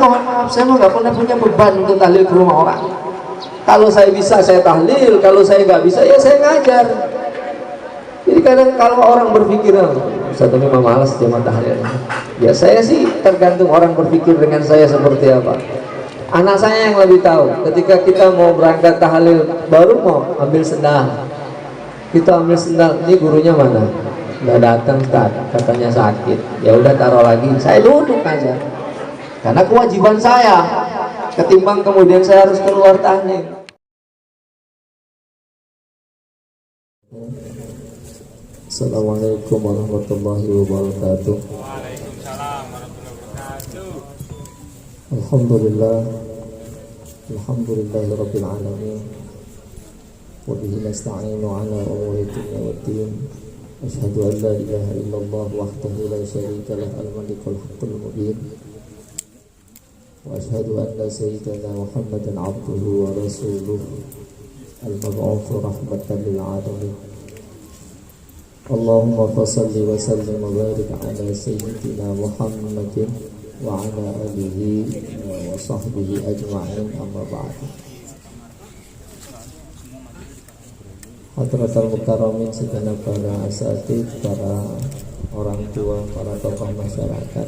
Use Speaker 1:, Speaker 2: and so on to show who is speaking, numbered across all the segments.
Speaker 1: mohon maaf, saya mah nggak pernah punya beban untuk tahlil ke rumah orang. Kalau saya bisa saya tahlil, kalau saya nggak bisa ya saya ngajar. Jadi kadang kalau orang berpikir, Ustaz ini mah malas jamaah tahlil. Ya saya sih tergantung orang berpikir dengan saya seperti apa. Anak saya yang lebih tahu. Ketika kita mau berangkat tahlil, baru mau ambil sendal, kita ambil sendal, ini gurunya mana? Nggak datang, Ustaz, katanya sakit. Ya udah taruh lagi, saya duduk aja. Karena kewajiban saya, ketimbang kemudian saya harus keluar tahlil. Assalamualaikum warahmatullahi wabarakatuh.
Speaker 2: Waalaikumsalam warahmatullahi wabarakatuh.
Speaker 1: Alhamdulillah, alhamdulillahirabbil alamin. Wa bihi nasta'inu ala umuri dunya waddin. Asyhadu an la ilaha illallah wahdahu la syarika lah al-malikul haqqul mubin. Wa asyhadu anna sayyidana Muhammadan abduhu wa rasuluhu al-mab'uts rahmatan lil alamin. Allahumma fassalli wa sallim wa barik ala sayyidina Muhammadin wa ala alihi wa sahbihi ajma'in, amma ba'd. Hadratul mukarramin, segenap para asatidz, para orang tua, para tokoh masyarakat,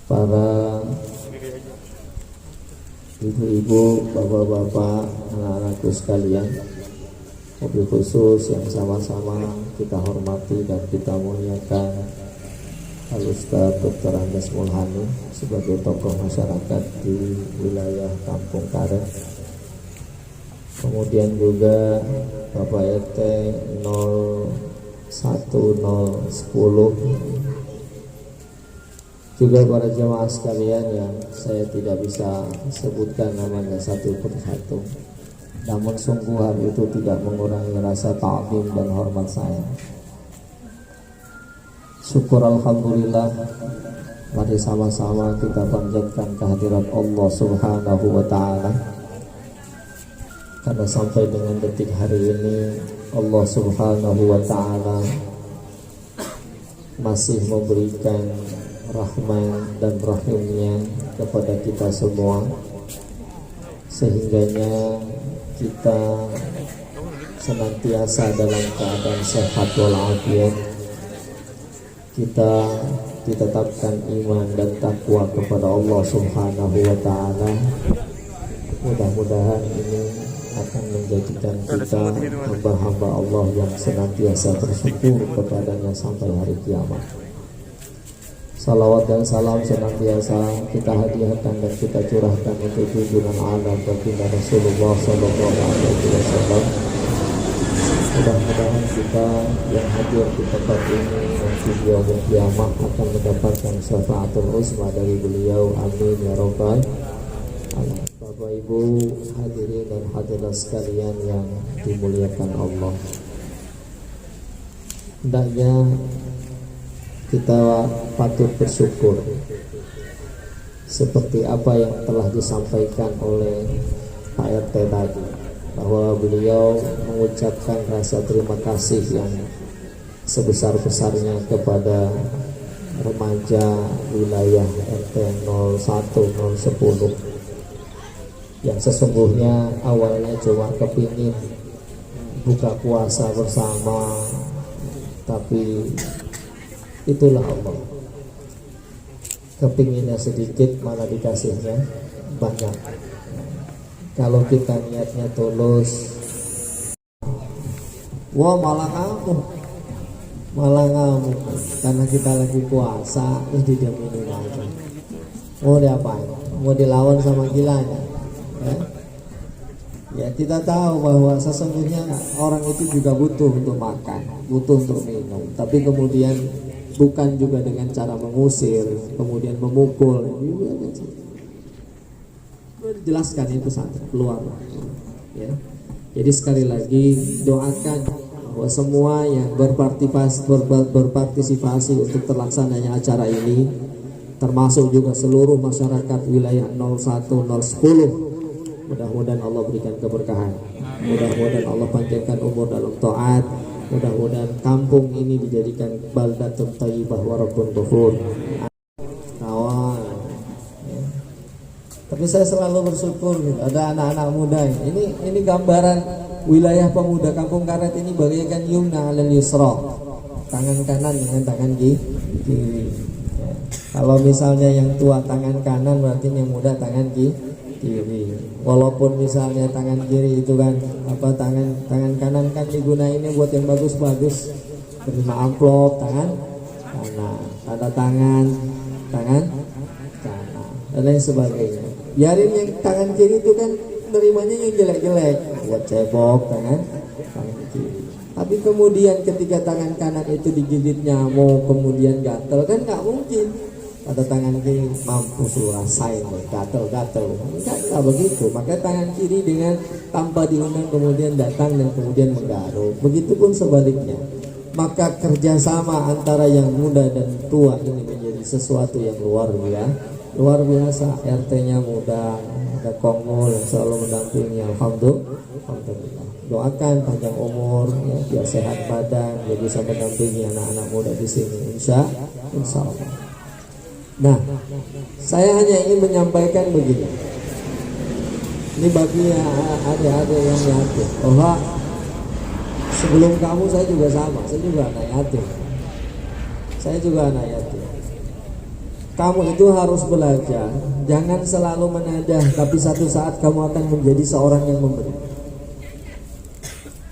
Speaker 1: para ibu-ibu, bapak-bapak, anak-anakku sekalian, mobil khusus yang sama-sama kita hormati dan kita muliakan Al-Ustaz Dr. Andes Mulhani sebagai tokoh masyarakat di wilayah Kampung Karet. Kemudian juga Bapak RT 01010, juga para jemaah sekalian yang saya tidak bisa sebutkan namanya satu persatu. Namun sungguh hal itu tidak mengurangi rasa ta'zim dan hormat saya. Syukur alhamdulillah, mari sama-sama kita panjatkan kehadirat Allah Subhanahu wa ta'ala, karena sampai dengan detik hari ini Allah Subhanahu wa ta'ala masih memberikan rahman dan rahimnya kepada kita semua, sehingganya kita senantiasa dalam keadaan sehat walafiat. Kita ditetapkan iman dan takwa kepada Allah Subhanahu wa ta'ala. Mudah-mudahan ini akan menjadikan kita hamba-hamba Allah yang senantiasa bersyukur kepadanya sampai hari kiamat. Salawat dan salam senantiasa kita hadiahkan dan kita curahkan untuk junjungan alam baginda Rasulullah SAW. Mudah-mudahan kita yang hadir di tempat ini nanti di yaumul qiyamah akan mendapatkan syafaatul uzma dari beliau. Amin ya rabbal alamin. Bapak Ibu hadirin dan hadirat sekalian yang dimuliakan Allah, hendaknya kita patut bersyukur seperti apa yang telah disampaikan oleh Pak RT tadi, bahwa beliau mengucapkan rasa terima kasih yang sebesar-besarnya kepada remaja wilayah RT 01010 yang sesungguhnya awalnya cuma kepingin buka puasa bersama, tapi itulah Allah, kepinginnya sedikit malah dikasihnya banyak. Kalau kita niatnya tulus, wah malah ngamuk karena kita lagi puasa, terus dijamin aja. Mau diapain? Mau dilawan sama gilanya? Ya kita tahu bahwa sesungguhnya orang itu juga butuh untuk makan, butuh untuk minum, tapi kemudian bukan juga dengan cara mengusir, kemudian memukul. Jelaskan itu pesantren keluar, ya. Jadi sekali lagi doakan bahwa semua yang berpartisipasi untuk terlaksananya acara ini, termasuk juga seluruh masyarakat wilayah 01010, mudah-mudahan Allah berikan keberkahan, mudah-mudahan Allah panjangkan umur dalam taat, mudah-mudahan kampung ini dijadikan baldatun thayyibah wa rabbun ghafur. Tapi saya selalu bersyukur gitu, ada anak-anak muda ini gambaran wilayah pemuda Kampung Karet ini bagaikan yumna alal yusra, tangan kanan dengan tangan kiri. Ya. Kalau misalnya yang tua tangan kanan, berarti yang muda tangan kiri. Walaupun misalnya tangan kiri itu kan tangan kanan kan digunainnya buat yang bagus-bagus, terima amplop tangan kanan, tanda tangan kanan, dan lain sebagainya. Biarin yang tangan kiri itu kan nerimanya yang jelek-jelek, buat cebok tangan kiri. Tapi kemudian ketika tangan kanan itu digigit nyamuk, kemudian gatel, kan nggak mungkin pada tangan kiri mampu rasain gatel, nggak begitu. Maka tangan kiri dengan tanpa diundang kemudian datang dan kemudian menggaruk. Begitupun sebaliknya. Maka kerjasama antara yang muda dan tua ini menjadi sesuatu yang luar biasa. RT-nya muda, ada kongol yang selalu mendampingi. Alhamdulillah. Doakan panjang umur, ya, biar sehat badan, biar bisa mendampingi anak-anak muda di sini. Insya Allah. Nah, saya hanya ingin menyampaikan begini. Ini bagi adik-adik yang yatim. Bahwa sebelum kamu saya juga sama, saya juga anak yatim. Kamu itu harus belajar, jangan selalu menadah, tapi satu saat kamu akan menjadi seorang yang memberi.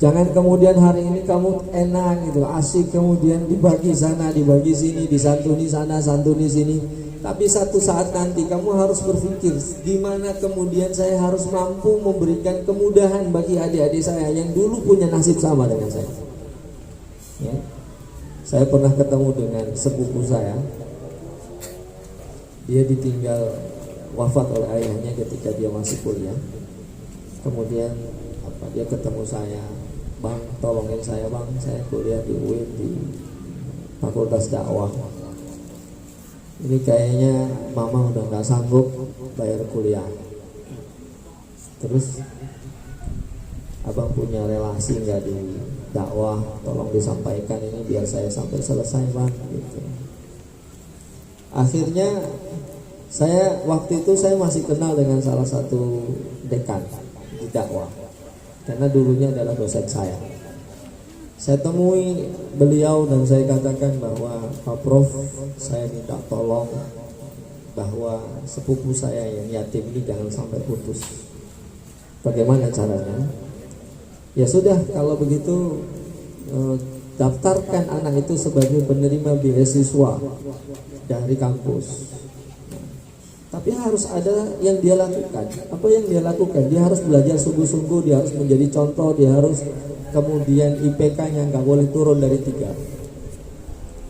Speaker 1: Jangan kemudian hari ini kamu enak gitu, asik, kemudian dibagi sana, dibagi sini, disantuni sana, santuni sini. Tapi satu saat nanti kamu harus berpikir, gimana kemudian saya harus mampu memberikan kemudahan bagi adik-adik saya yang dulu punya nasib sama dengan saya. Ya. Saya pernah ketemu dengan sepupu saya. Dia ditinggal wafat oleh ayahnya ketika dia masih kuliah. Kemudian dia ketemu saya, "Bang, tolongin saya bang, saya kuliah di UIN di Fakultas Dakwah. Ini kayaknya mama udah nggak sanggup bayar kuliah. Terus abang punya relasi nggak di dakwah? Tolong disampaikan ini biar saya sampai selesai bang." Gitu. Akhirnya waktu itu saya masih kenal dengan salah satu dekan di dakwah, karena dulunya adalah dosen saya. Saya temui beliau dan saya katakan bahwa Pak Prof, saya minta tolong bahwa sepupu saya yang yatim ini jangan sampai putus. Bagaimana caranya? Ya sudah, kalau begitu daftarkan anak itu sebagai penerima beasiswa dari kampus. Tapi harus ada yang dia lakukan. Apa yang dia lakukan? Dia harus belajar sungguh-sungguh, dia harus menjadi contoh, dia harus kemudian IPK-nya nggak boleh turun dari 3.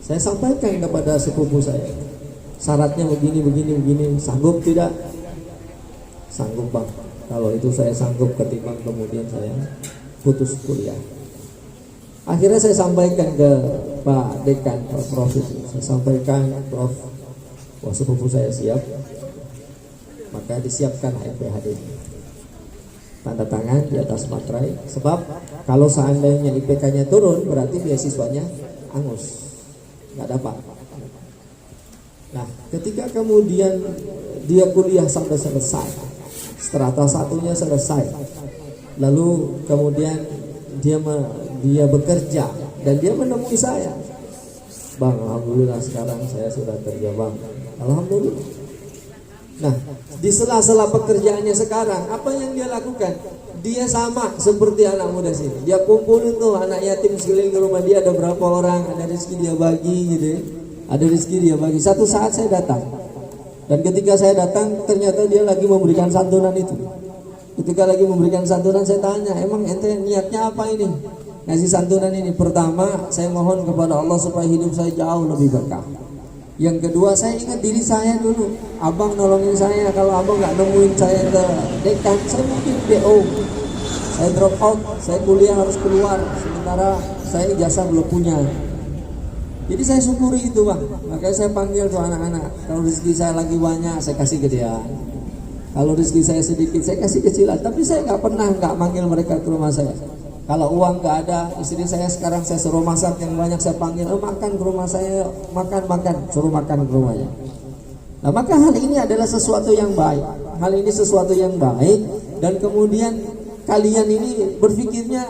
Speaker 1: Saya sampaikan kepada sepupu saya, syaratnya begini, sanggup tidak? Sanggup bang. Kalau itu saya sanggup, ketimbang kemudian saya putus kuliah. Akhirnya saya sampaikan ke Pak Dekan, Pak Prof itu. Saya sampaikan, Prof, wah sepupu saya siap. Maka disiapkan HMPHD, tanda tangan di atas materai. Sebab kalau seandainya IPK-nya turun, berarti beasiswanya angus, nggak dapat. Nah, ketika kemudian dia kuliah sampai selesai, strata 1-nya selesai, lalu kemudian dia bekerja dan dia menemui saya, "Bang, alhamdulillah sekarang saya sudah kerja bang." Alhamdulillah. Nah, di sela-sela pekerjaannya sekarang, apa yang dia lakukan? Dia sama seperti anak muda sini. Dia kumpulin tuh anak yatim sekeliling rumah dia, ada berapa orang, ada rezeki dia bagi gitu ya. Ada rezeki dia bagi. Satu saat saya datang. Dan ketika saya datang, ternyata dia lagi memberikan santunan itu. Ketika lagi memberikan santunan, saya tanya, "Emang ente niatnya apa ini? Ngasih santunan ini?" Pertama, saya mohon kepada Allah supaya hidup saya jauh lebih berkah. Yang kedua, saya ingat diri saya dulu. Abang nolongin saya, kalau abang nggak nemuin saya ke dekan, saya mungkin DO. Saya drop out, saya kuliah harus keluar, sementara saya ijazah belum punya. Jadi saya syukuri itu bang. Makanya saya panggil tuh anak-anak. Kalau rezeki saya lagi banyak, saya kasih ke dia. Kalau rezeki saya sedikit, saya kasih kecilan. Tapi saya nggak pernah nggak manggil mereka ke rumah saya. Kalau uang nggak ada, istri saya sekarang saya suruh masak yang banyak, saya panggil, makan ke rumah saya, makan, suruh makan ke rumahnya. Nah, maka hal ini adalah sesuatu yang baik. hal ini sesuatu yang baik, dan kemudian kalian ini berpikirnya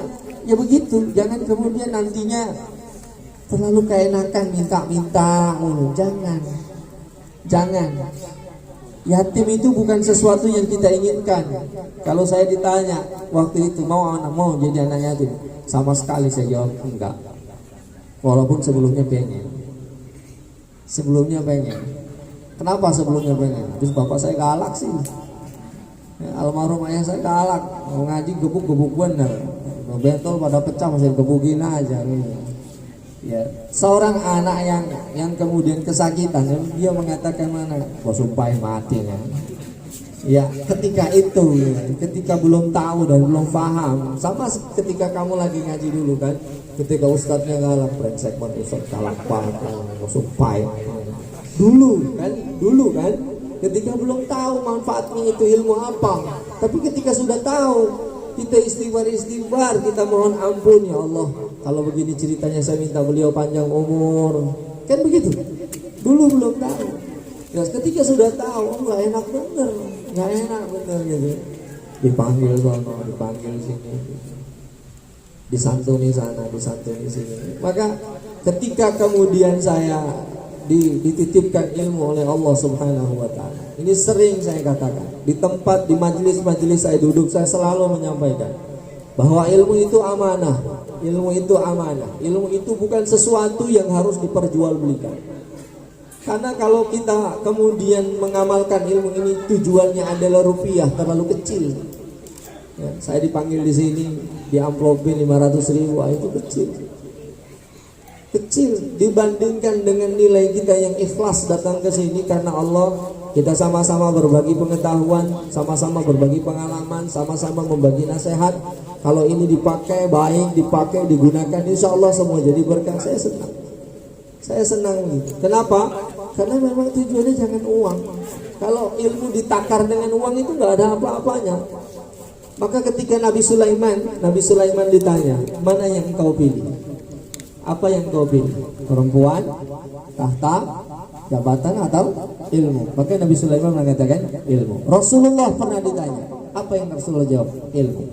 Speaker 1: ya begitu. Jangan kemudian nantinya terlalu keenakan minta-minta. Jangan. Yatim itu bukan sesuatu yang kita inginkan. Kalau saya ditanya waktu itu mau jadi anak yatim, sama sekali saya jawab enggak. Walaupun sebelumnya pengen. Kenapa sebelumnya pengen? Terus bapak saya galak sih. Almarhum ayah saya galak, mau ngaji gebuk bener. Bentol pada pecah masih gebukin aja. Ya, seorang anak yang kemudian kesakitan, dia mengatakan mana? Kau sumpah mati kan? Ya, ketika itu, ketika belum tahu dan belum paham, sama ketika kamu lagi ngaji dulu kan, ketika ustadznya galak, brengsek banget ustadz, galak banget, kau sumpah. Dulu kan, ketika belum tahu manfaatnya itu ilmu apa, tapi ketika sudah tahu, kita istighfar, kita mohon ampun, ya Allah, kalau begini ceritanya saya minta beliau panjang umur, kan begitu. Dulu belum tahu, ya ketika sudah tahu, nggak enak bener gitu. Dipanggil sana, dipanggil sini, disantuni sana, disantuni sini. Maka ketika kemudian saya dititipkan ilmu oleh Allah Subhanahu wa Ta'ala, ini sering saya katakan di tempat, di majelis-majelis saya duduk, saya selalu menyampaikan bahwa ilmu itu amanah. Ilmu itu bukan sesuatu yang harus diperjualbelikan. Karena kalau kita kemudian mengamalkan ilmu ini tujuannya adalah rupiah, terlalu kecil. Ya, saya dipanggil di sini di amplopin 500.000, itu kecil dibandingkan dengan nilai kita yang ikhlas datang ke sini karena Allah. Kita sama-sama berbagi pengetahuan, sama-sama berbagi pengalaman, sama-sama membagi nasihat. Kalau ini dipakai baik, dipakai, digunakan, insya Allah semua jadi berkah. Saya senang gitu. Kenapa? Karena memang tujuannya jangan uang. Kalau ilmu ditakar dengan uang itu nggak ada apa-apanya. Maka ketika Nabi Sulaiman ditanya, mana yang engkau pilih? Apa yang kau pilih? Perempuan, tahta, jabatan, atau ilmu? Maka Nabi Sulaiman mengatakan ilmu. Rasulullah pernah ditanya, apa yang Rasulullah jawab? Ilmu.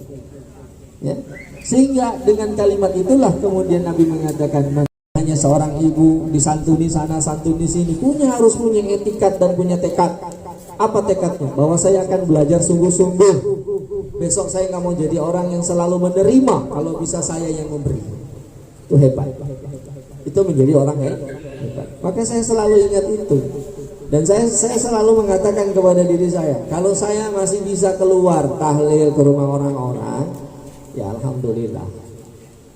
Speaker 1: Ya. Sehingga dengan kalimat itulah kemudian Nabi mengatakan, hanya seorang ibu disantuni sana, santuni sini, harus punya etikat dan punya tekad. Apa tekadnya? Bahwa saya akan belajar sungguh-sungguh. Besok saya nggak mau jadi orang yang selalu menerima, kalau bisa saya yang memberi. Itu hebat. Itu menjadi orang hebat. Maka saya selalu ingat itu. Dan saya selalu mengatakan kepada diri saya, kalau saya masih bisa keluar tahlil ke rumah orang-orang, ya alhamdulillah.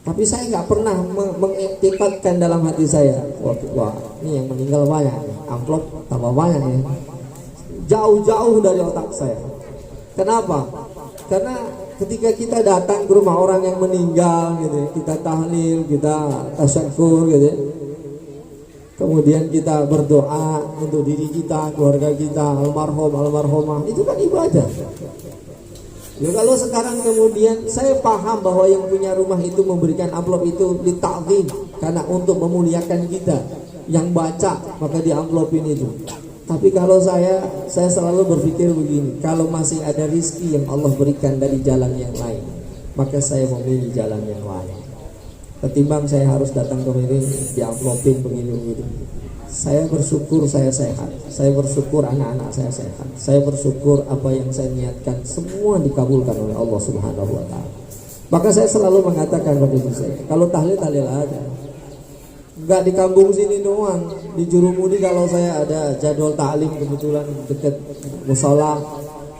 Speaker 1: Tapi saya nggak pernah mengiktikadkan dalam hati saya, wah ini yang meninggal banyak, amplop tambah banyak ya. Jauh-jauh dari otak saya. Kenapa? Karena ketika kita datang ke rumah orang yang meninggal gitu, kita tahlil, kita tasyakur gitu, kemudian kita berdoa untuk diri kita, keluarga kita, almarhum, almarhumah, itu kan ibadah. Ya, kalau sekarang kemudian saya paham bahwa yang punya rumah itu memberikan amplop itu ditakdim, karena untuk memuliakan kita, yang baca maka di amplopin itu. Tapi kalau saya selalu berpikir begini, kalau masih ada rizki yang Allah berikan dari jalan yang lain, maka saya memilih jalan yang lain. Ketimbang saya harus datang ke sini diamplopin begini. Saya bersyukur saya sehat, saya bersyukur anak-anak saya sehat, saya bersyukur apa yang saya niatkan semua dikabulkan oleh Allah Subhanahu wa Ta'ala. Maka saya selalu mengatakan kepada diri saya, kalau tahlil ada. Enggak di kampung sini doang, di Jurumudi kalau saya ada jadwal taklim kebetulan dekat musola,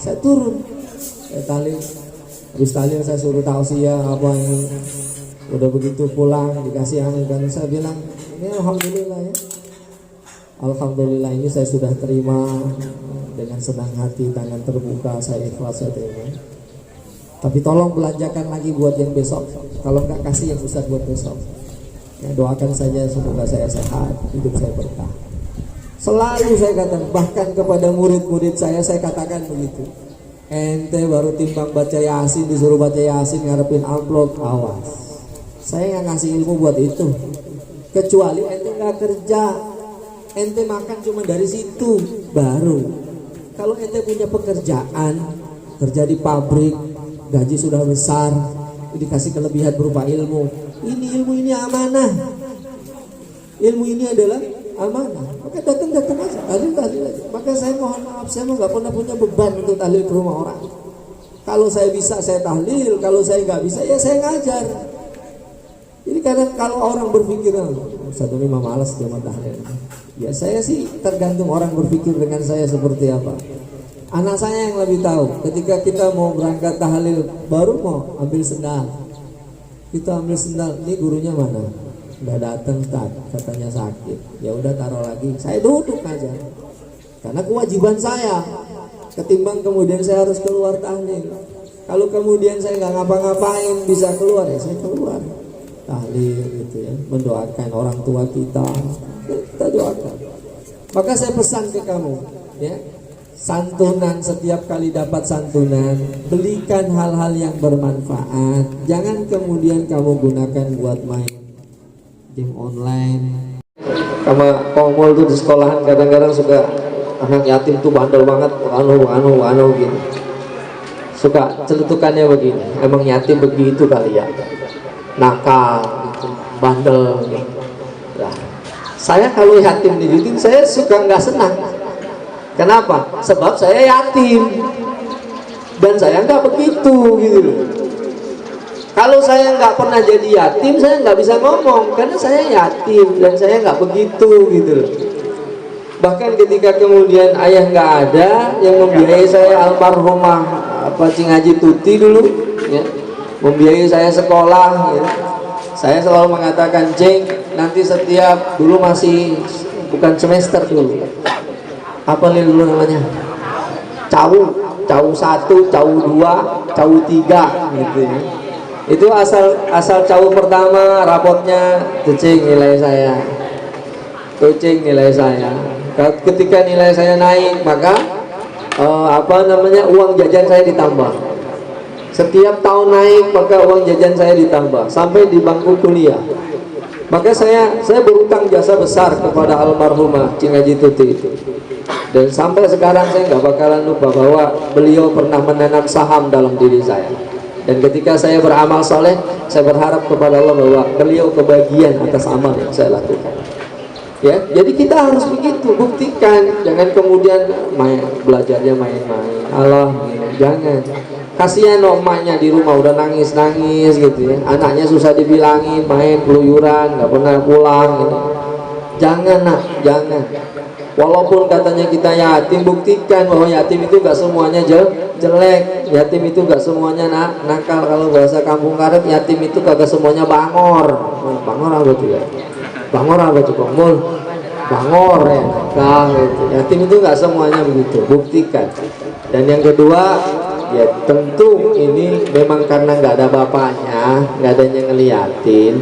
Speaker 1: saya turun, saya tahlil. Habis tahlil saya suruh tausiah apa ini, udah begitu pulang dikasih angin, dan saya bilang ini alhamdulillah ya, alhamdulillah ini saya sudah terima dengan senang hati, tangan terbuka, saya ikhlas, saya terima. Tapi tolong belanjakan lagi buat yang besok, kalau enggak kasih yang besar buat besok. Ya, doakan saja semoga saya sehat, hidup saya berkah. Selalu saya katakan, bahkan kepada murid-murid saya katakan begitu. Ente baru timbang baca Yasin, disuruh baca Yasin ngarepin amplop, awas. Saya nggak ngasih ilmu buat itu. Kecuali ente nggak kerja, ente makan cuma dari situ baru. Kalau ente punya pekerjaan, kerja di pabrik, gaji sudah besar, dikasih kelebihan berupa ilmu. Ilmu ini amanah. Ilmu ini adalah amanah. Maka datang aja, tahlil aja. Maka saya mohon maaf, saya nggak pernah punya beban untuk tahlil ke rumah orang. Kalau saya bisa saya tahlil, kalau saya nggak bisa ya saya ngajar. Jadi kadang kalau orang berpikir, satu ini mah malas cuma tahlil. Ya saya sih tergantung orang berpikir dengan saya seperti apa. Anak saya yang lebih tahu. Ketika kita mau berangkat tahlil, baru mau ambil sendal. Kita ambil sendal, ini gurunya mana? Udah datang Ustaz, katanya sakit. Ya udah taruh lagi. Saya duduk aja. Karena kewajiban saya. Ketimbang kemudian saya harus keluar tahlil. Kalau kemudian saya nggak ngapa-ngapain bisa keluar, ya saya keluar tahlil gitu ya, mendoakan orang tua kita doakan. Maka saya pesan ke kamu ya, santunan, setiap kali dapat santunan belikan hal-hal yang bermanfaat. Jangan kemudian kamu gunakan buat main game online. Sama komol tuh di sekolahan kadang-kadang suka anak yatim tuh bandel banget, anu gitu. Suka celutukannya begini, emang yatim begitu kali ya, nakal gitu, bandel gitu. Nah, saya kalau yatim dididik saya suka nggak senang. Kenapa? Sebab saya yatim dan saya nggak begitu gitu loh. Kalau saya nggak pernah jadi yatim, saya nggak bisa ngomong karena saya yatim dan saya nggak begitu gitu loh. Bahkan ketika kemudian ayah nggak ada, yang membiayai saya almarhumah Cing Haji Tuti dulu ya, membiayai saya sekolah ya. Saya selalu mengatakan, Cing, nanti setiap, dulu masih bukan semester dulu, apa nih dulu namanya, cawu 1, cawu 2, cawu 3 gitu ya. Itu asal cawu pertama rapotnya Cing nilai saya, Cing nilai saya. Ketika nilai saya naik, maka uang jajan saya ditambah. Setiap tahun naik, maka uang jajan saya ditambah sampai di bangku kuliah. Maka saya berutang jasa besar kepada almarhumah Cing Haji Tuti itu. Dan sampai sekarang saya nggak bakalan lupa bahwa beliau pernah menanam saham dalam diri saya. Dan ketika saya beramal soleh, saya berharap kepada Allah bahwa beliau kebagian atas amal yang saya lakukan. Ya, jadi kita harus begitu, buktikan. Jangan kemudian belajarnya main-main. Allah, jangan. Kasihan emaknya di rumah udah nangis-nangis gitu ya. Anaknya susah dibilangin, main keluyuran, nggak pernah pulang gitu. Jangan nak, jangan. Walaupun katanya kita yatim, buktikan bahwa yatim itu gak semuanya jelek. Yatim itu gak semuanya nakal. Kalau bahasa kampung karet, yatim itu kagak semuanya bangor. Bangor apa tuh ya? Bangor apa tuh Bangor? Bangor ya. Nah, gitu. Yatim itu gak semuanya begitu. Buktikan. Dan yang kedua, ya tentu ini memang karena nggak ada bapaknya, nggak ada yang ngeliatin.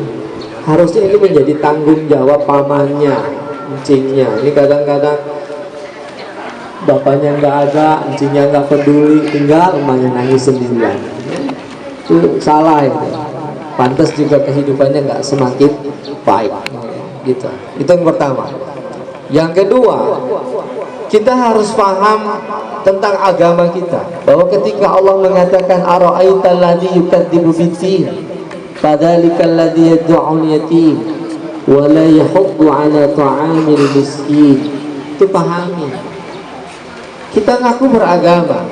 Speaker 1: Harusnya ini menjadi tanggung jawab pamannya, encingnya. Ini kadang-kadang bapaknya nggak ada, encingnya nggak peduli, tinggal emaknya nangis sendirian. Itu salah itu. Pantas juga kehidupannya nggak semakin baik. Gitu. Itu yang pertama. Yang kedua, kita harus paham tentang agama kita, bahwa ketika Allah mengatakan ara'aital ladzi yukadzibu bid-din fadzalikal ladzi yad'ul yatim wa la yahuddu 'ala ta'amil miskin. Itu pahami. Kita ngaku beragama.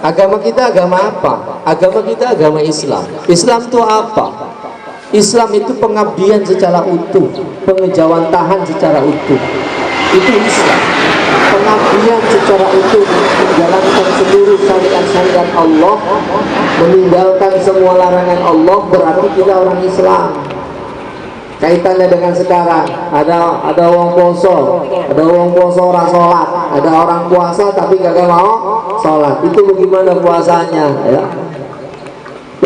Speaker 1: Agama kita agama apa? Agama kita agama Islam. Islam itu apa? Islam itu pengabdian secara utuh, pengejawantahan secara utuh. Itu Islam. Pengabdian secara utuh, menjalankan seluruh syariat-syariat Allah, meninggalkan semua larangan Allah, berarti kita orang Islam. Kaitannya dengan sekarang, ada orang poso, orang sholat, ada orang puasa tapi gak mau sholat. Itu bagaimana puasanya ya?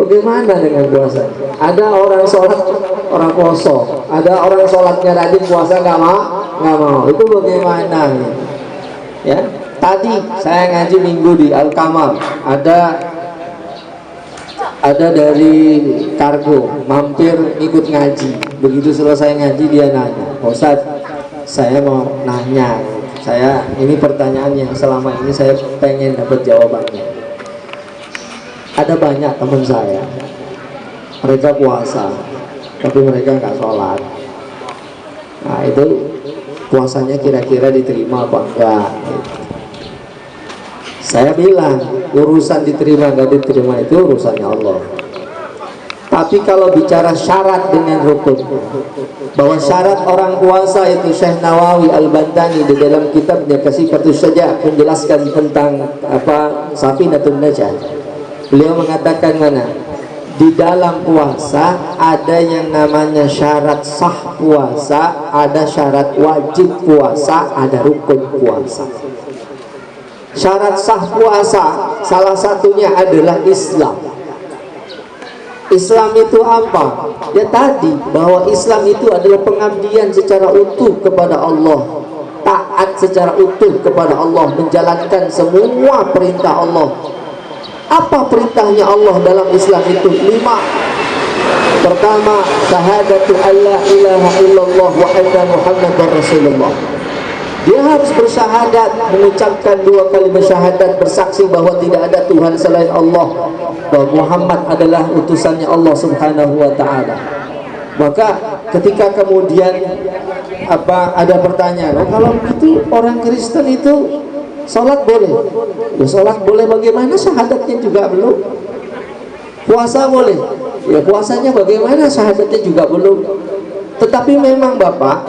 Speaker 1: Bagaimana dengan puasa? Ada orang sholat, orang poso, ada orang sholatnya rajin, puasa nggak mau. Itu bagaimana? Ya, tadi saya ngaji minggu di Al Kamal, ada dari Kargo mampir ikut ngaji. Begitu selesai ngaji dia nanya, Ustaz, saya mau nanya, ini pertanyaan yang selama ini saya pengen dapat jawabannya. Ada banyak teman saya, mereka puasa tapi mereka nggak sholat. Nah itu puasanya kira-kira diterima apa enggak gitu. Saya bilang urusan diterima nggak diterima itu urusannya Allah. Tapi kalau bicara syarat dengan rukun, bahwa syarat orang puasa itu, Syekh Nawawi Al-Bantani di dalam kitabnya Kasifatus Syajah menjelaskan tentang Safinatun Najah. Beliau mengatakan mana? Di dalam puasa ada yang namanya syarat sah puasa, ada syarat wajib puasa, ada rukun puasa. Syarat sah puasa salah satunya adalah Islam. Islam itu apa? Ya tadi, bahwa Islam itu adalah pengabdian secara utuh kepada Allah, taat secara utuh kepada Allah, menjalankan semua perintah Allah. Apa perintahnya Allah dalam Islam itu? 5. Pertama, syahadatu alla ilaha illallah wa anna muhammadar rasulullah. Dia harus bersyahadat, mengucapkan 2 kali bersyahadat, bersaksi bahwa tidak ada Tuhan selain Allah, bahwa Muhammad adalah utusannya Allah Subhanahu wa ta'ala. Maka ketika kemudian ada pertanyaan, kalau itu orang Kristen itu sholat boleh? Ya sholat boleh, bagaimana syahadatnya juga belum. Puasa boleh, ya puasanya bagaimana syahadatnya juga belum. Tetapi memang Bapak,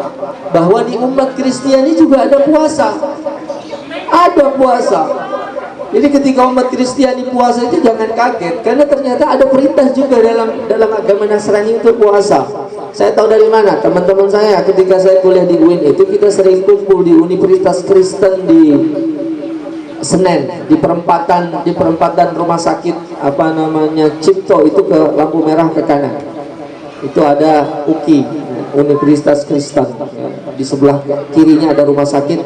Speaker 1: bahwa di umat Kristiani juga ada puasa. Ada puasa. Jadi ketika umat Kristiani puasa itu jangan kaget, karena ternyata ada perintah juga dalam agama Nasrani untuk puasa. Saya tahu dari mana? Teman-teman saya ketika saya kuliah di UIN itu, kita sering kumpul di Universitas Kristen di Senen, di perempatan rumah sakit Cipto itu, ke lampu merah ke kanan. Itu ada UKI, Universitas Kristen. Di sebelah kirinya ada rumah sakit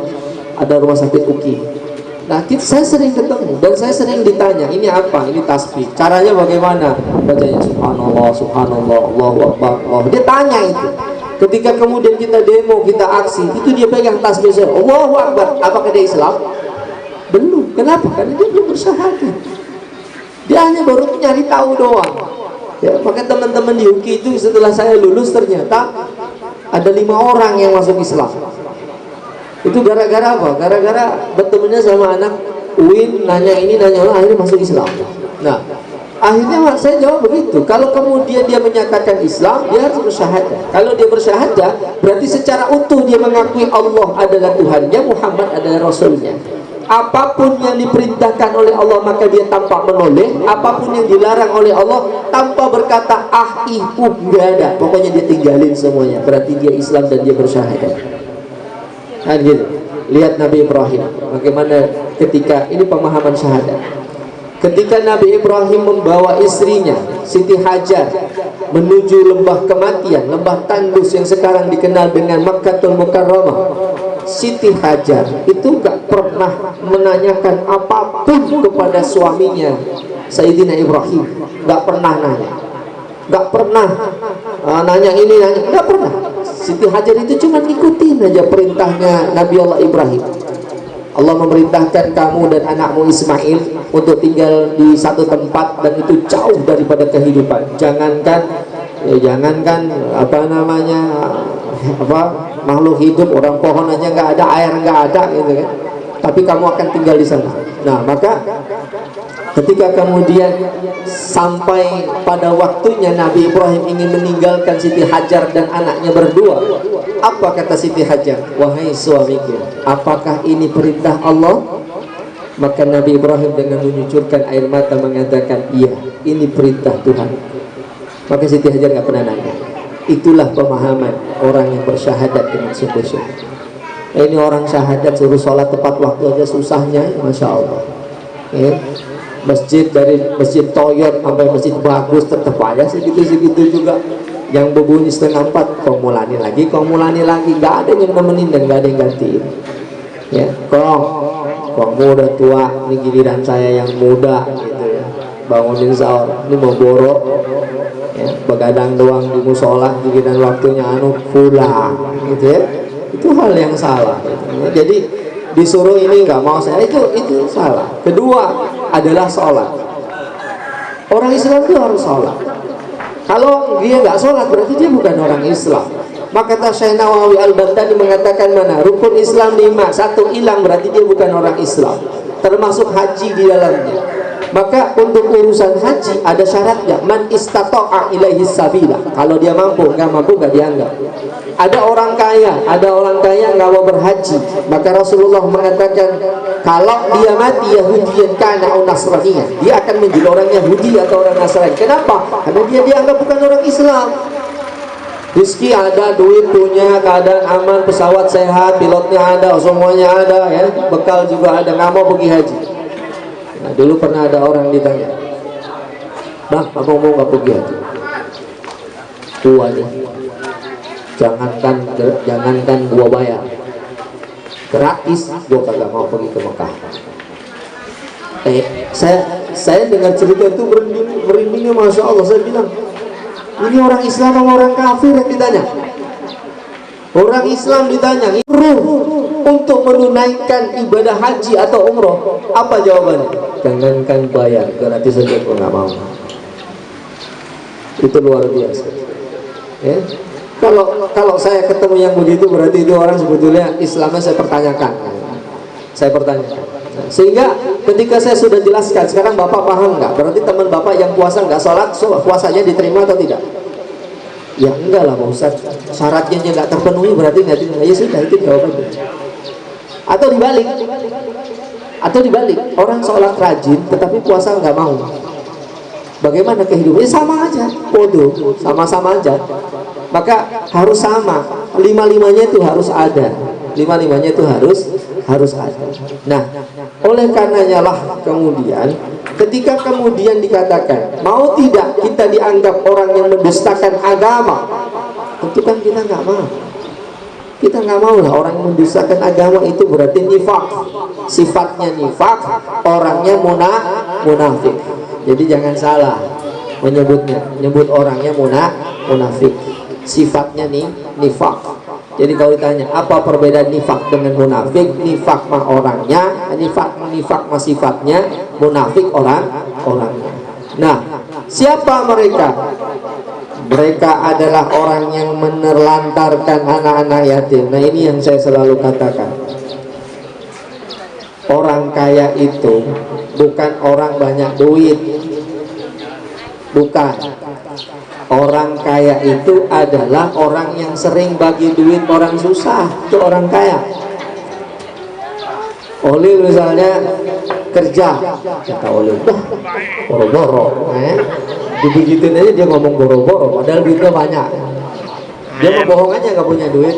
Speaker 1: UKI. Nah, saya sering ketemu dan saya sering ditanya, ini apa? Ini tasbih. Caranya bagaimana? Bacanya subhanallah, subhanallah, Allahu akbar, Allah. Dia tanya itu. Ketika kemudian kita demo, kita aksi, itu dia pegang tasbih, Allahu akbar. Apakah dia Islam? Belum. Kenapa? Karena dia belum bersyahadat. Dia hanya baru nyari tahu doang. Ya, maka teman-teman di UKI itu setelah saya lulus ternyata ada 5 orang yang masuk Islam. Itu gara-gara apa? Gara-gara bertemannya sama anak UIN, nanya ini, nanya lah, akhirnya masuk Islam. Nah, akhirnya saya jawab begitu. Kalau kemudian dia menyatakan Islam, dia harus bersyahadat. Kalau dia bersyahadat, berarti secara utuh dia mengakui Allah adalah Tuhannya, Muhammad adalah Rasulnya. Apapun yang diperintahkan oleh Allah maka dia tanpa menoleh, apapun yang dilarang oleh Allah tanpa berkata nggak ada, pokoknya dia tinggalin semuanya. Berarti dia Islam dan dia bersyahadat. Kan gitu. Lihat Nabi Ibrahim, bagaimana ketika ini pemahaman syahadat. Ketika Nabi Ibrahim membawa istrinya Siti Hajar menuju lembah kematian, lembah Tandus yang sekarang dikenal dengan Makkatul Mukarramah, Siti Hajar itu gak pernah menanyakan apapun kepada suaminya Sayyidina Ibrahim. Gak pernah nanya, gak pernah nanya ini, nanya, gak pernah. Siti Hajar itu cuma ikutin aja perintahnya Nabi Allah Ibrahim. Allah memerintahkan kamu dan anakmu Ismail untuk tinggal di satu tempat, dan itu jauh daripada kehidupan. Jangankan makhluk hidup, orang pohon aja nggak ada, air nggak ada gitu kan, tapi kamu akan tinggal di sana. Nah, maka ketika kemudian sampai pada waktunya Nabi Ibrahim ingin meninggalkan Siti Hajar dan anaknya berdua, apa kata Siti Hajar? Wahai suamiku, apakah ini perintah Allah? Maka Nabi Ibrahim dengan menyucurkan air mata mengatakan, iya, ini perintah Tuhan. Maka Siti Hajar nggak pernah nanya. Itulah pemahaman orang yang bersyahadat dengan sungguh-sungguh. Ini orang syahadat suruh sholat tepat waktu aja susahnya, Masya Allah. Masjid, dari masjid toyot sampai masjid bagus tetap aja segitu-segitu juga. Yang berbunyi 3:30, kau mulani lagi, nggak ada yang nemenin dan nggak ada yang gantiin. Ya, kamu udah tua, ini giliran saya yang muda gitu ya. Bangunin sahur, ini mau borok, ya, begadang doang di musola, giliran waktunya pulang, gitu ya. Itu hal yang salah. Gitu. Jadi disuruh ini nggak mau saya, itu salah. Kedua adalah sholat. Orang Islam itu harus sholat. Kalau dia nggak sholat berarti dia bukan orang Islam. Maka kata Syekh Nawawi Al-Baghdadi mengatakan mana? Rukun Islam 5, satu hilang berarti dia bukan orang Islam. Termasuk haji di dalamnya. Maka untuk urusan haji ada syaratnya, man istata'a ilaihi sabila. Kalau dia mampu, nggak dianggap. Ada orang kaya nggak mau berhaji, maka Rasulullah mengatakan kalau dia mati Yahudiyan kana au Nasraniyan, dia akan menjadi orang Yahudi atau orang Nasrani. Kenapa? Karena dia dianggap bukan orang Islam. Rizki ada, duit punya, keadaan aman, pesawat sehat, pilotnya ada, semuanya ada, ya, bekal juga ada, nggak mau pergi haji. Nah, dulu pernah ada orang ditanya, Bang, apa mau nggak pergi haji? Tua nih, jangankan gua bayar, gratis gua kagak mau pergi ke Mekah. Saya dengar cerita itu merindingnya, masya Allah. Saya bilang, ini orang Islam sama orang kafir yang ditanya? Orang Islam ditanya untuk menunaikan ibadah haji atau umroh, apa jawabannya? Jangankan bayar, gratis saja gua nggak mau. Itu luar biasa, ya. Kalau saya ketemu yang begitu, berarti itu orang sebetulnya Islamnya saya pertanyakan. Sehingga ketika saya sudah jelaskan, sekarang Bapak paham nggak? Berarti teman Bapak yang puasa nggak sholat, puasanya diterima atau tidak? Ya enggak lah Pak Ustaz, syaratnya nggak terpenuhi berarti nggak diterima. Ya sudah, itu jawabannya. Atau dibalik, orang sholat rajin tetapi puasa nggak mau. Bagaimana kehidupannya? Sama aja, bodoh, sama-sama aja. Maka harus sama, lima-limanya itu harus ada. Lima-limanya itu harus ada. Nah, oleh karenanya lah kemudian ketika kemudian dikatakan mau tidak kita dianggap orang yang mendustakan agama, tentu kan kita nggak mau. Kita nggak mau lah orang yang mendustakan agama, itu berarti nifak. Sifatnya nifak, orangnya munafik. Jadi jangan salah menyebutnya, nyebut orangnya munafik. Sifatnya nih nifak. Jadi kalau ditanya apa perbedaan nifak dengan munafik, nifak mah orangnya, nifak mah sifatnya, munafik orangnya. Nah, siapa mereka? Mereka adalah orang yang menelantarkan anak-anak yatim. Nah, ini yang saya selalu katakan. Orang kaya itu bukan orang banyak duit. Bukan. Orang kaya itu adalah orang yang sering bagi duit orang susah. Itu orang kaya. Oleh misalnya kerja, kata Oleh, boro-boro, dibegituin aja dia ngomong boro-boro, padahal duitnya banyak. Dia mau bohong aja nggak punya duit,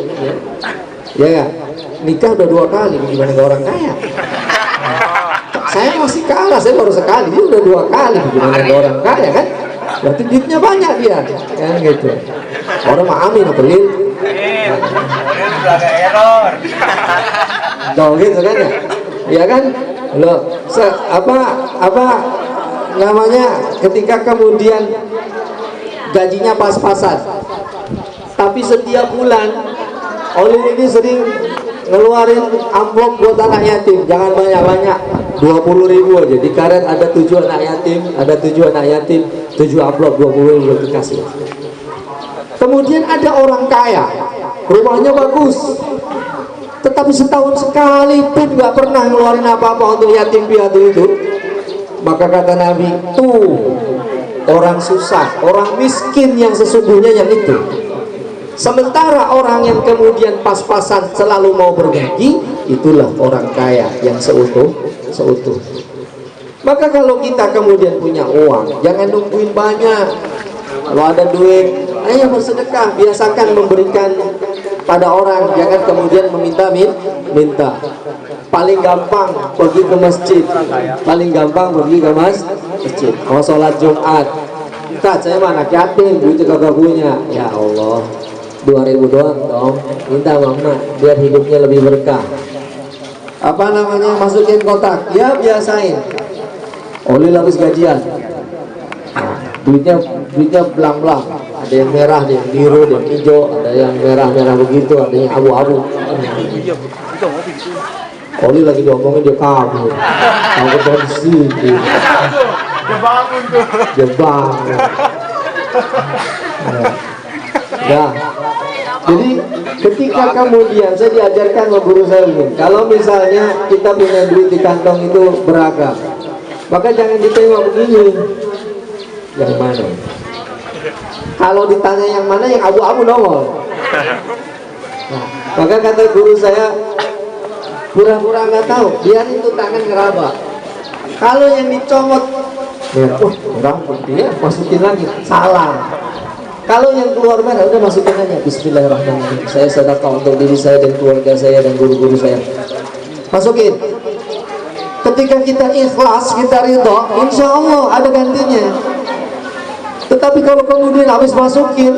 Speaker 1: ya nggak? Nikah udah 2 kali, gimana ke orang kaya? Saya masih kalah, saya baru sekali, dia udah 2 kali, gimana ke orang kaya kan? Berarti duitnya banyak dia, kan gitu. Orang mah amin atau lil? Tahu gitu kan ya? Ya kan? Loh, apa namanya? Ketika kemudian gajinya pas-pasan, tapi setiap bulan Oleh ini sering ngeluarin amplop buat anak yatim, jangan banyak-banyak, 20.000 aja. Di karet ada 7 anak yatim, ada 7 anak yatim, 7 amplop 20.000 dikasih. Kemudian ada orang kaya, rumahnya bagus, tetapi setahun sekali pun nggak pernah ngeluarin apa-apa untuk yatim piatu itu. Maka kata Nabi, tuh orang susah, orang miskin yang sesungguhnya yang itu. Sementara orang yang kemudian pas-pasan selalu mau berbagi, itulah orang kaya yang seutuh. Maka kalau kita kemudian punya uang, jangan nungguin banyak. Kalau ada duit, ayo bersedekah, biasakan memberikan pada orang, jangan kemudian meminta. Paling gampang pergi ke masjid, mau sholat Jumat. Ustaz, saya mah anak yatim, duitnya kagak punya. Ya Allah, 2.000 doang dong, minta mama biar hidupnya lebih berkah. Apa namanya, masukin kotak, ya biasain. Oleh habis gajian, duitnya belang-belang, ada yang merah, ada yang biru, ada yang hijau, ada yang merah-merah begitu, ada yang abu-abu. Oli lagi diomongin dia kabur. Aku dari sini.
Speaker 2: Dia bangun tuh.
Speaker 1: Jebang. Ya. Jadi ketika kemudian saya diajarkan sama guru saya ini, kalau misalnya kita punya duit di kantong itu beragam, maka jangan ditengok begini. Yang mana? Kalau ditanya yang mana, yang abu-abu nongol. Nah, maka kata guru saya, pura-pura nggak tahu, biar itu tangan ngeraba. Kalau yang dicomot, merah, merah, dia masukin lagi, salah. Kalau yang keluar merah, udah masukin aja. Bismillahirrahmanirrahim. Saya sedekah untuk diri saya dan keluarga saya dan guru-guru saya. Masukin. Ketika kita ikhlas, kita ridho, insya Allah ada gantinya. Tetapi kalau kemudian habis masukin,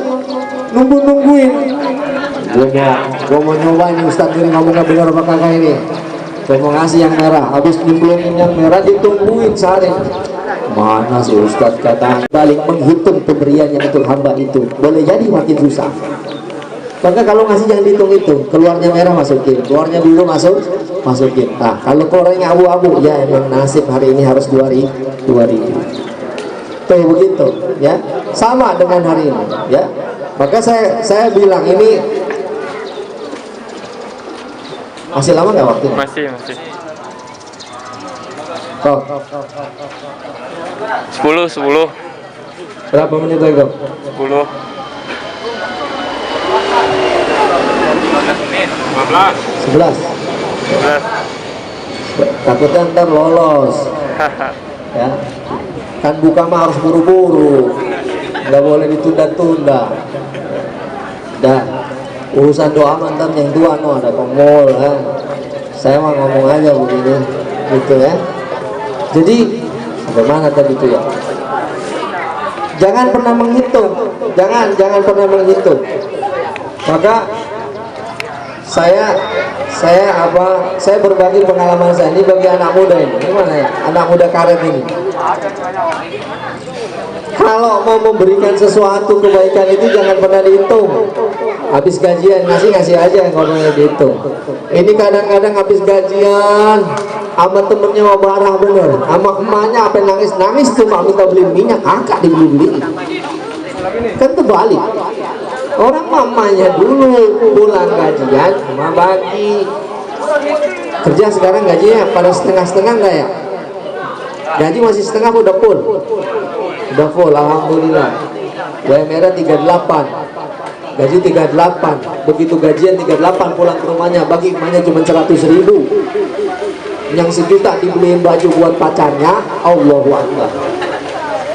Speaker 1: nungguin, gua mau nyoba ini Ustadz ini ngomongnya benar apa kagak ini. Saya mau ngasih yang merah, habis nyemplungin yang merah ditungguin sehari. Mana sih Ustadz kata balik menghitung pemberiannya untuk hamba itu, boleh jadi makin susah. Maka kalau ngasih jangan dihitung-hitung, keluarnya merah masukin, keluarnya biru masukin. Nah kalau keluarnya abu-abu, ya emang nasib hari ini harus 2.000. Tuh begitu ya, sama dengan hari ini ya. Maka saya bilang ini masih lama nggak waktunya?
Speaker 2: Masih.
Speaker 1: Kok
Speaker 2: 10.
Speaker 1: berapa menit lagi kok?
Speaker 2: 10.
Speaker 1: 11. Takutnya ntar lolos ya. Kan buka mah harus buru-buru, nggak boleh ditunda-tunda. Dah urusan doa mantan yang tua no ada pemol ya. Saya mah ngomong aja begini gitu ya. Jadi bagaimana tadi itu ya, jangan pernah menghitung, jangan pernah menghitung. Maka saya berbagi pengalaman saya ini bagi anak muda ini. Gimana ya, anak muda karet ini, kalau mau memberikan sesuatu kebaikan itu jangan pernah dihitung. Habis gajian ngasih aja, yang ngomongnya dihitung. Ini kadang-kadang habis gajian sama temennya mau barang bener, sama emaknya apa nangis tuh mak minta beli minyak, kakak dibeli kan terbalik. Orang mamanya dulu pulang gajian cuma bagi. Kerja sekarang gajinya pada setengah-setengah enggak ya? Gaji masih setengah udah full? Udah full, alhamdulillah. UMR 38, gaji 38. Begitu gajian 38 pulang ke rumahnya, bagi emaknya cuma 100.000. Yang sejuta dibeliin baju buat pacarnya, Allahu Akbar.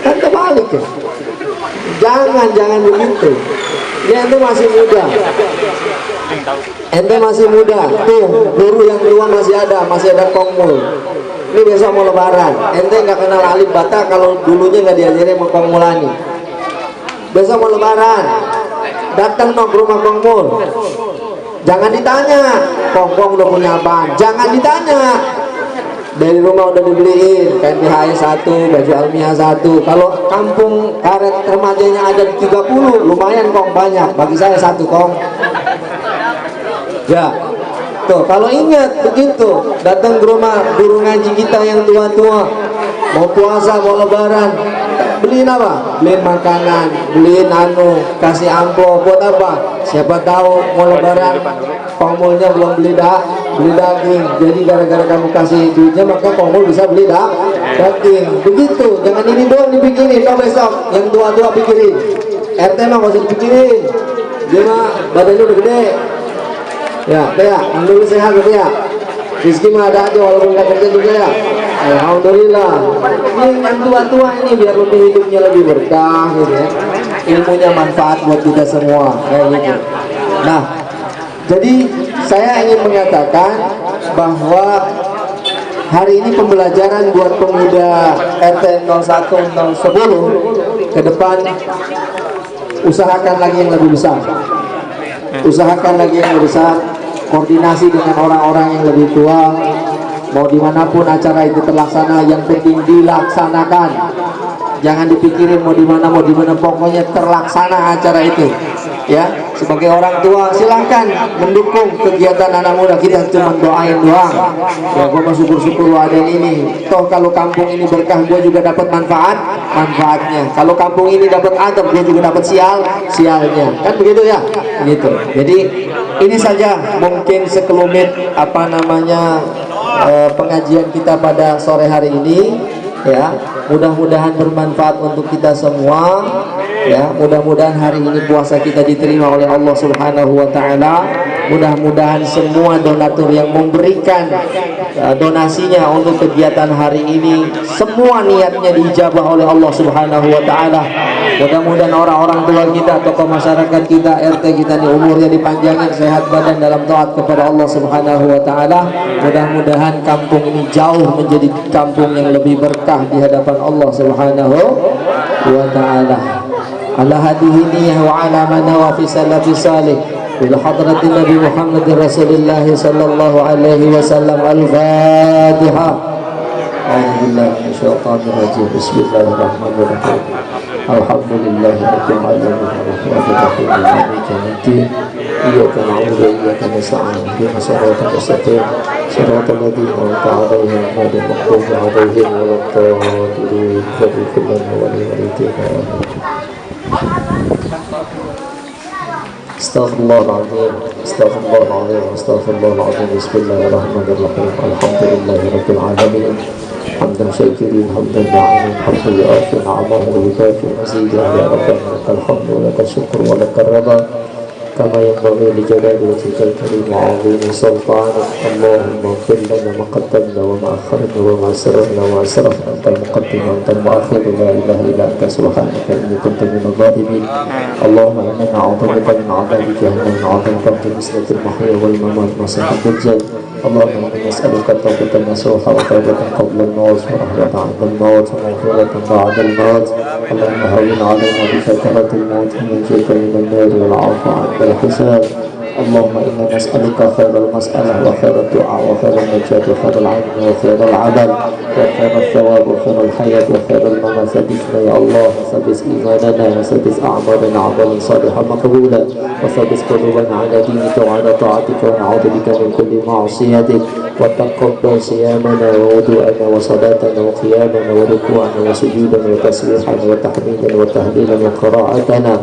Speaker 1: Kan terbalik ya. Jangan begitu. Ya ente masih muda, tuh guru yang kedua masih ada kongmul. Ini besok mau lebaran, ente nggak kenal alif bata kalau dulunya nggak diajarin sama kongmulani. Besok mau lebaran, datang dong ke rumah kongmul. Jangan ditanya, kongkong udah punya apa? Jangan ditanya. Dari rumah udah dibeliin kain BHS 1, baju almiah 1. Kalau kampung karet remajanya ada 30, lumayan kong, banyak. Bagi saya 1 kong. Ya, tuh kalau ingat begitu, datang ke rumah guru ngaji kita yang tua-tua, mau puasa, mau lebaran, beliin apa? Beliin makanan, beliin kasih amplop buat apa? Siapa tahu mau lebaran, pengmulnya belum beli daging, jadi gara-gara kamu kasih duitnya maka pengmul bisa beli daging. Begitu, jangan ini doang dipikirin. Toh besok yang tua-tua pikirin. RT mah gak usah dipikirin, dia mah badannya udah gede. Ya, alhamdulillah sehat ya. Rizki mah ada aja walaupun gak kerja juga ya. Alhamdulillah. Ini yang tua-tua ini biar lebih hidupnya lebih berkah gitu ya. Ilmunya manfaat buat kita semua kayak gitu. Nah, jadi saya ingin mengatakan bahwa hari ini pembelajaran buat pemuda RT 01 010 ke depan, usahakan lagi yang lebih besar. Usahakan lagi yang lebih besar, koordinasi dengan orang-orang yang lebih tua. Mau dimanapun acara itu terlaksana, yang penting dilaksanakan. Jangan dipikirin mau di mana, pokoknya terlaksana acara itu. ya sebagai orang tua silahkan mendukung kegiatan anak muda. Kita cuma doain doang ya, gue mau syukur-syukur ada ini, toh kalau kampung ini berkah gue juga dapat manfaatnya, kalau kampung ini dapat adab gue juga dapat sialnya, kan begitu ya gitu. Jadi ini saja mungkin sekelumit apa namanya pengajian kita pada sore hari ini ya, mudah-mudahan bermanfaat untuk kita semua ya. Mudah-mudahan hari ini puasa kita diterima oleh Allah Subhanahu wa taala. Mudah-mudahan semua donatur yang memberikan donasinya untuk kegiatan hari ini semua niatnya diijabah oleh Allah Subhanahu wa taala. Mudah-mudahan orang-orang tua kita, tokoh masyarakat kita, RT kita ini umurnya dipanjangkan, sehat badan dalam taat kepada Allah Subhanahu wa taala. Mudah-mudahan kampung ini jauh menjadi kampung yang lebih berkah di hadapan Allah Subhanahu wa taala. Ala hadhihi niyyah wa ala manawa fi salafi salih ila hadratin Nabi Muhammad Rasulullah sallallahu alaihi wasallam. Al-Fatihah. A'udzubillahi minasyaitonir rajim. Bismillahirrahmanirrahim. Alhamdulillahirabbil alamin. Arrahmanirrahim. Maliki yaumiddin. Iyyaka na'budu wa iyyaka nasta'in. Ihdinas siratal mustaqim. Siratal ladzina an'amta 'alaihim ghairil maghdubi 'alaihim waladdallin. Astaghfirullahaladzim, astaghfirullahaladzim, astaghfirullahaladzim. Bismillahirrahmanirrahim. Alhamdulillahirabbil alamin. Hamdan syakirin, hamdan na'imin, hamdan yu'afi na'amahu wa yukafi mazidah. Ya Rabbana lakal hamdu wa lakal syukru wa lakal rida kama yanbaghi li jalali wajhikal karim wa 'azimi sultanik. Allahumma ighfir lana ma qaddamna wa ma akharna wa ma asrarna wa asrafna. Antal muqaddim wa antal mu'akhir, la ilaha illa anta subhanaka inni kuntu minadh dhalimin. Allahumma inna na'udzubika min 'adzabi jahannam wa 'adzabi qabri fitnatil mahya wal mamat wa masihid dajjal. Allahumma inna nas'aluka tawbatan nasuha wa tawbatan qabla al-maut wa rahmatan 'inda al-maut wa maghfiratan ba'da al-maut. Allahumma hawwin 'alaina bi sakaratil maut wa najjina min an-nar wal 'afwa 'inda al-hisab. Allahumma inna nas'aluka khairal mas'alah wa khairal du'a wa khairal najat wa khairal 'ilm wa khairal 'amal wa khairal thawab wa khairal hayat wa khairal mamat. Thabbitna ya Allah, thabbit imanana wa thabbit a'malana 'amalan salihan maqbula wa thabbit qulubana 'ala dinika wa 'ala ta'atika wa na'udzu bika min kulli ma'siyatik wa taqabbal siyamana wa wudu'ana wa salatana wa qiyamana wa ruku'ana wa sujudana wa tasbihana wa tahmidana wa tahlilana wa qira'atana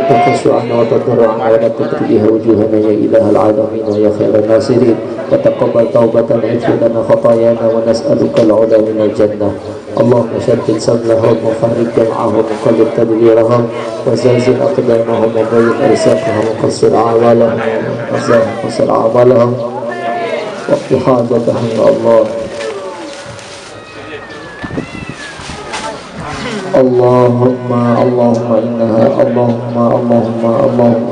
Speaker 1: wa khushu'ana wa tadarru'ana wa la tudriha wujuhana ya ilahal alamin wa ya khairan nasirin. Wa taqabbal taubatan ighfir lana khatayana wa nas'aluka al-'ula min al-jannah. Allahumma shaddid samlahum wa farrij jam'ahum wa qallib tadbirahum wa zalzil aqdamahum wa bayyid arsaqahum wa qassir a'malahum wa qassir a'malahum wa qdi hajatahum ya Allah. Allahumma innaha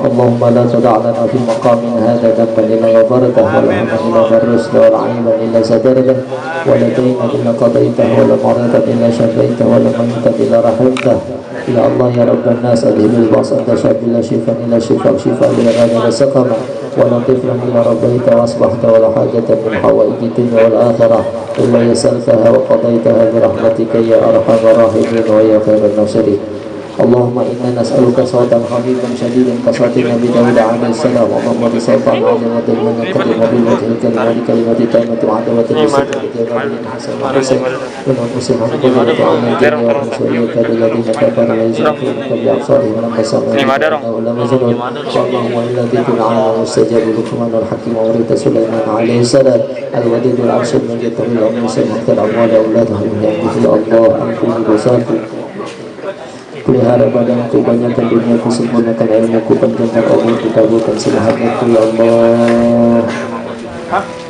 Speaker 1: Allahumma la tada' lana fi maqamin hadha dhanban illa ghafartahu wa la hamman illa farajtahu wa la 'ayban illa satartahu wa la daynan illa qadaytahu wa la maridan illa shafaytahu wa la maytan illa rahimtahu. Ya Allah ya Rabban nas, adhibil ba's anta syafil shifaan illa shifaa ila ghadin saqama wa la tiflan illa rabbaita wa asbahta wa la hajatan min hawaiji dunya wal akhirah illa yasaltaha wa qadaytaha bi rahmatika ya arhamar rahimin wa ya khairan nasirin. Allahumma inna nas'aluka sawtan khafiifan shadidan ka sawti Nabi Dawud alaihi salam wa Muhammad sawtan 'aliyan wa dayman yaqdi nabi wa kalimati tammati wa 'adawati bismillahir rahmanir rahim wa musliman qul ta'ala jalla wa rasulika alladhina kafaru wa yuzakuna bi absarihim lam yasma'u lam yazunun Allahumma alladhi tun'ala mustajabu luqman al-hakim wa warita Sulaiman alaihi salam al-wadid al-arshid min jattamil ummi sayyidil amwal auladahum ya Allah ampuni dosaku, pelihara badanku, banyakkan duniaku, sempurnakan ilmuku, panjangkan umurku, kabulkan semua hajatku ya Allah.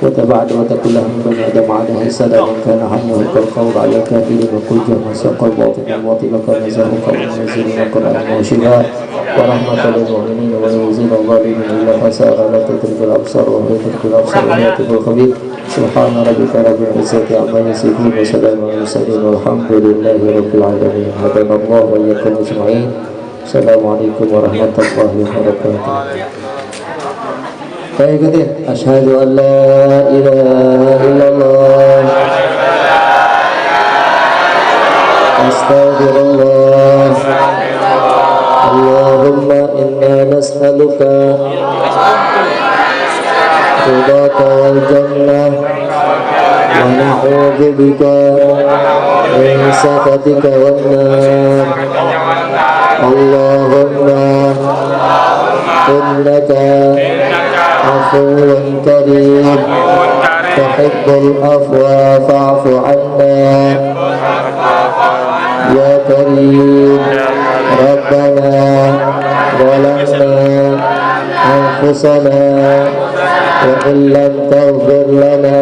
Speaker 1: Wa taba'ad wa takullah min bani adam alaihi salam man kana hammuhu kal qawl ala kafirin wa qul jahma saqal batin wa batilaka nazahu qawl nazirina qur'an wa shifa wa rahmatan lil mu'minin wa yuzil al-zalimin illa fasara la tudrikul absar wa tudrikul absar wa yatubul khabir. Subhana rabbika rabbil izzati amma yasifun wa salamun alal mursalin walhamdulillahi rabbil alamin. Hadanallahu wa iyyakum ajma'in. Assalamualaikum warahmatullahi wabarakatuh. Saya ikutin. Asyhadu an la ilaha illallah. Astaghfirullah. Allahumma inna nas'aluka بك من سخطك والنار اللهم إنك عفو كريم تحب العفو فاعف عنا يا كريم ربنا ظلمنا أنفسنا وإن لم تغفر لنا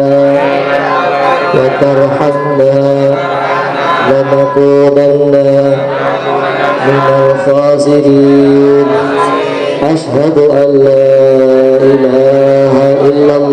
Speaker 1: وترحمنا لنكونن من الخاسرين أشهد أن لا إله إلا الله